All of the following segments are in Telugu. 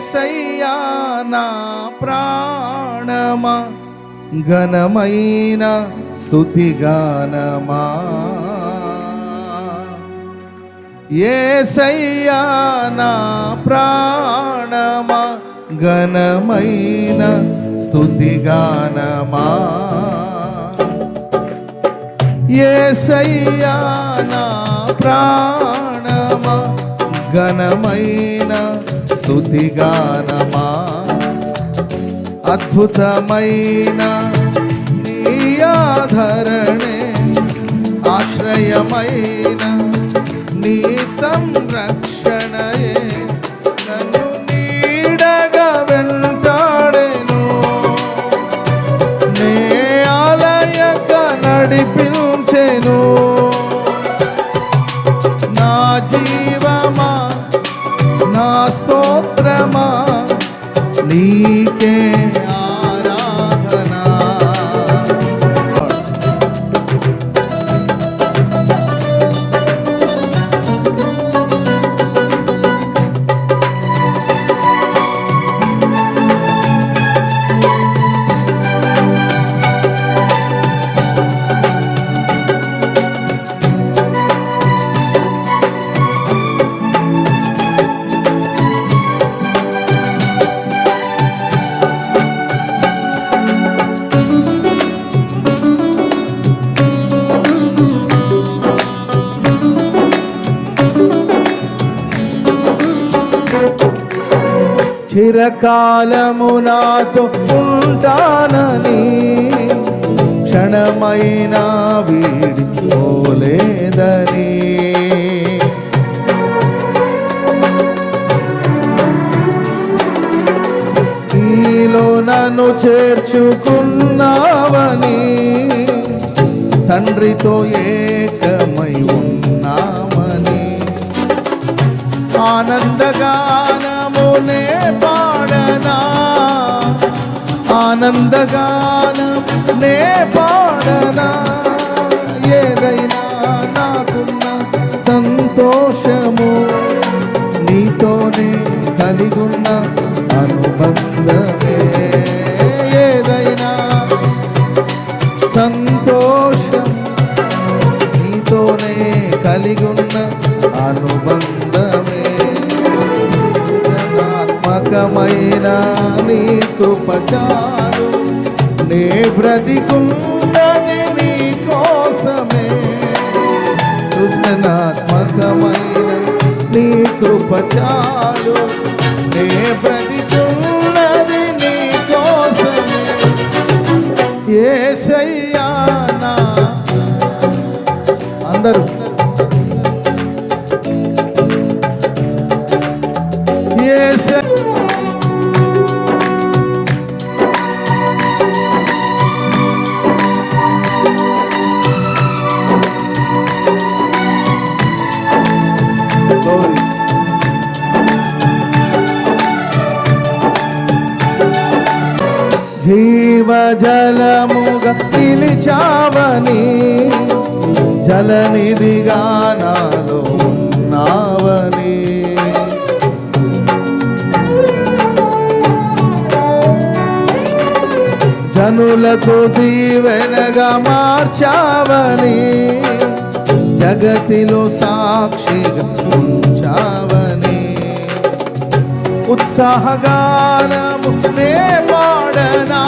యేసయ్యా నా ప్రాణమా ఘనమైన స్తుతిగానమా యేసయ్యా నా ప్రాణమా ఘనమైన స్తుతిగానమా యేసయ్యా నా ప్రాణమా ఘనమైన స్తుతిగానమా అద్భుతమైన నీ ఆదరణే ఆశ్రయమైన నీ సంరక్షణయే నన్ను నీడగా వెంటాడెను నే ఆలయక నడిపించెను నా జీవమా నా స్తోత్రమా నీకే ఆరాధనా చిరకాలము నాతో ఉంటానని క్షణమైన వీడి పోలేదని నీలో నన్ను చేర్చుకున్నావని తండ్రితో ఏకమై ఉన్నామని ఆనందగానమునే పాడనా ఆనందగానమునే పాడనా ఏదైనా నాకున్న సంతోషము నీతోనే కలిగున్న అనుబంధమే ఏదైనా సంతోషం నీతోనే కలిగున్న అనుబంధమే సృజనాత్మకమైన నీ కృప చాలు నే బ్రతికున్నది నీ కోసమే సృజనాత్మకమైన నీ కృప చాలు నే బ్రతికున్నది నీ కోసమే యేసయ్యా నా అందరూ జీవజలముగా నిలిచావని జలనిధిగా నాలో ఉన్నావని జనులకు దీవెనగా మార్చావని జగతిలో సాక్షిగా ఉంచావని ఉత్సాహగానము నే పాడనా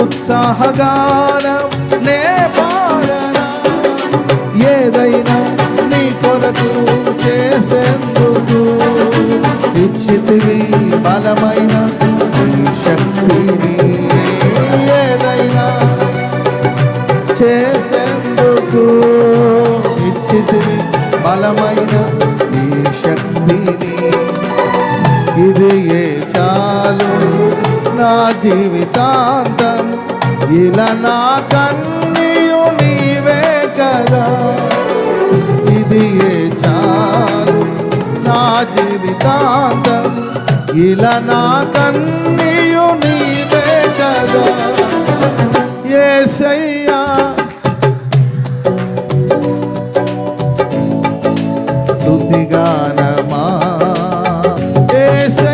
ఉత్సాహగానం నే పాడనా ఏదైనా నీ కొరకు చేసేందుకు ఇచ్చితివి బలమైన నీ శక్తిని ఏదైనా చేసేందుకు ఇచ్చితివి బలమైన నీ శక్తిని ఇది ఏ చాలు నా జీవితాంతం ఇలా నా కన్నీయు నీవే కదా ఇది ఏ చాలు నా జీవితాంతం ఇలా నా కన్నీయు నీవే కదా యేసయ్యా స్తుతిగానమా యేసయ్యా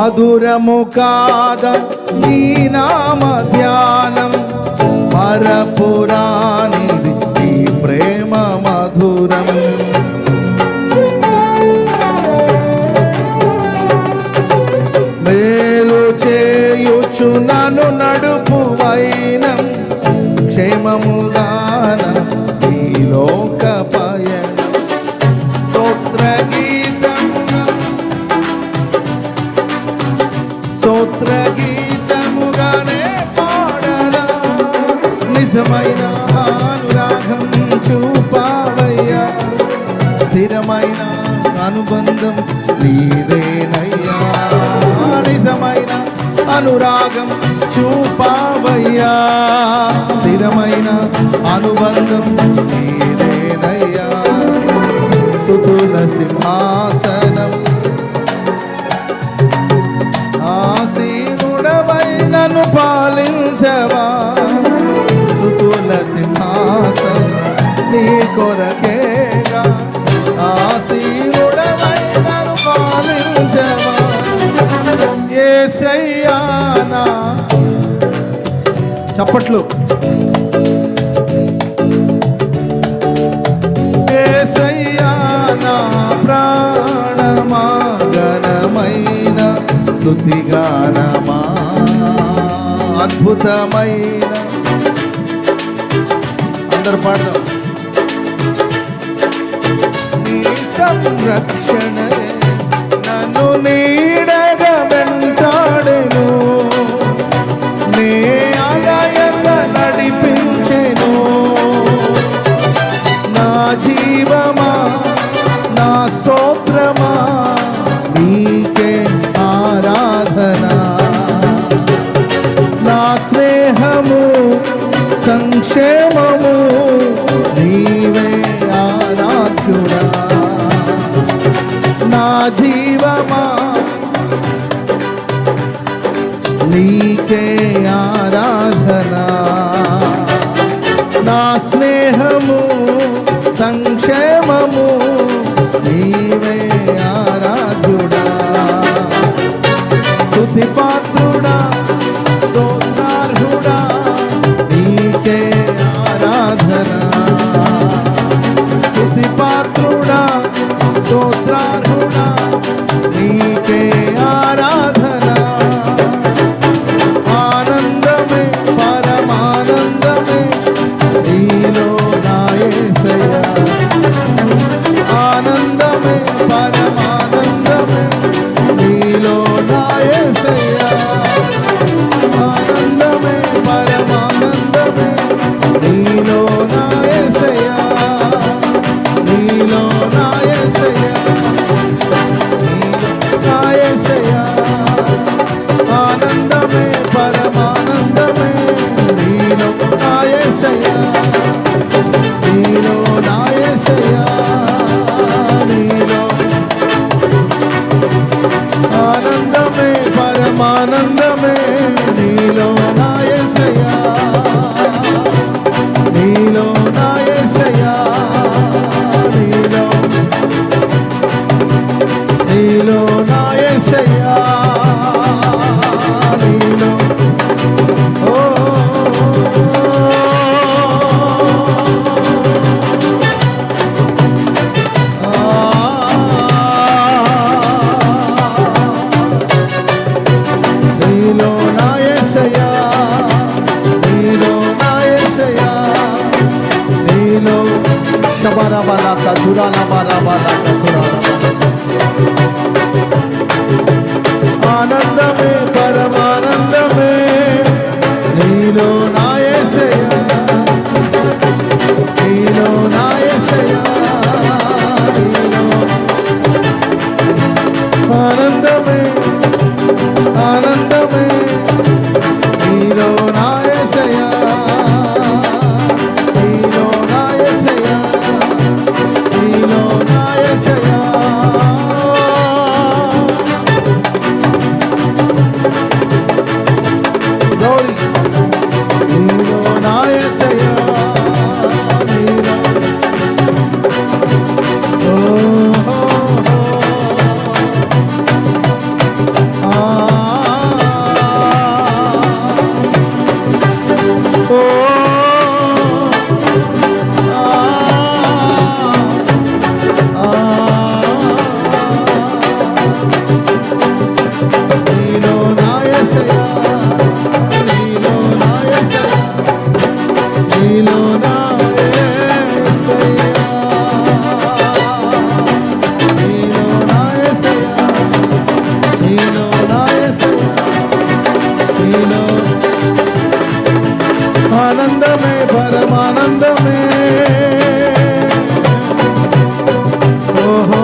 మధురము కాదా నీ నామ ధ్యానం, పరపురానిది ఈ ప్రేమ మధురం. మేలు చేయుచు నన్ను నడుపు వైనం, క్షేమముగాన ఈ లోక పయనం. స్తోత్ర గీతముగానే పాడనా, నిజమైన అనురాగం చూపావయ్యా, స్థిరమైన అనుబంధం నీదేనయ్యా. నిజమైన అనురాగం చూపావయ్యా, స్థిరమైన అనుబంధం నీదేనయ్యా. స్తుతుల సింహాసనం ఆసీనుడవై నన్ను పాలించవా, స్తుతుల సింహాసనం నీ కొరకేగా, ఆసీనుడవై నన్ను పాలించవా. యేసయ్యా నా చప్పట్లు. యేసయ్యా నా ప్రాణమా, ఘనమైన స్తుతిగానమా, అద్భుతమైన. అందరు పాడదాం. నీ సంరక్షణే నన్ను నీడగా వెంటాడెను, నీ ఆలయంగా నడిపించెను. నా జీవమా నా స్తోత్రమా నీకే ఆరాధన, నా స్నేహము సంక్షేమము నీవే ఆరాధ్యుడా. నా జీవమా నీకే ఆరాధన, నా స్నేహము సంక్షేమము నీవే ఆరాధ్యుడా. స్తుతి పాత్రుడా స్తోత్రార్హుడా నీకే ఆరాధన, స్తుతి పాత్రుడా స్తోత్రార్హుడా నీకే ఆరాధన. ఆనందమే పరమానందమే నీలో నా యేసయ్యా, ఆనందమే పరమానందమే నీలో నా యేసయ్యా, ఆనందమే పరమానందమే నీలో నా యేసయ్యా, నీలో నా యేసయ్యా, నీలో నా యేసయ్యా. ఆనందమే పరమానందమే నీలో నా యేసయ్యా, నీలో నా యేసయ్యా, నీలో. ఆనందమే పరమానందమే నీలో నా యేసయ్యా, నీలో నా యేసయ్యా, నీలో, నీలో నా యేసయ్యా, నీలో. ఓ నీలో నా యేసయ్యా, నీలో నా యేసయ్యా, నీలో. శబరబల కదురాల బరబల కదురాల. ఆనందమే పరమానందమే నీలో నా యేసయ్యా, నీలో నా యేసయ్యా, నీలో. ఆనందమే ఆనందమే నీలో నా యేసయ్యా, నీలో నా యేసయ్యా, నీలో నా యేసయ్యా. నీలో నా యేసయ్యా, నీలో నా యేసయ్యా, నీలో నా యేసయ్యా, నీలో ఆనందమే పరమానందమే. ఓహో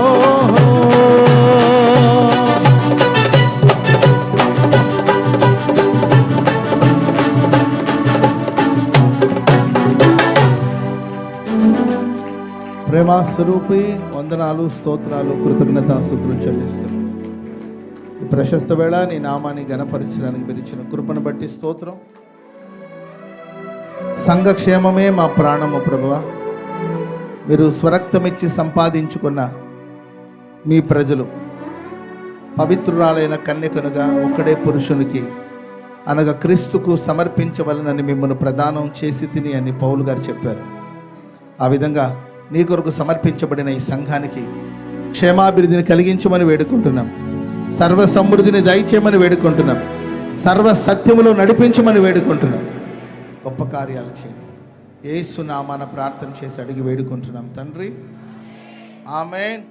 ప్రేమ స్వరూపి వందనాలు, స్తోత్రాలు, కృతజ్ఞతాస్తుతులు చెల్లిస్తున్నాం. ఈ ప్రశస్త వేళ నీ నామాన్ని ఘనపరచడానికి మీరు ఇచ్చిన కృపను బట్టి స్తోత్రం. సంఘక్షేమమే మా ప్రాణము ప్రభువా. మీరు స్వరక్తమిచ్చి సంపాదించుకున్న మీ ప్రజలు పవిత్రురాలైన కన్యకనుగా ఒక్కడే పురుషునికి అనగా క్రీస్తుకు సమర్పించవలనని మిమ్మల్ని ప్రదానం చేసి తిని అని పౌలు గారు చెప్పారు. ఆ విధంగా నీ కొరకు సమర్పించబడిన ఈ సంఘానికి క్షేమాభివృద్ధిని కలిగించమని వేడుకుంటున్నాం. సర్వ సమృద్ధిని దయచేయమని వేడుకుంటున్నాం. సర్వ సత్యములో నడిపించమని వేడుకుంటున్నాం. గొప్ప కార్యాలు చేయండి. యేసు నామాన ప్రార్థన చేసి అడిగి వేడుకుంటున్నాం తండ్రి. ఆమేన్.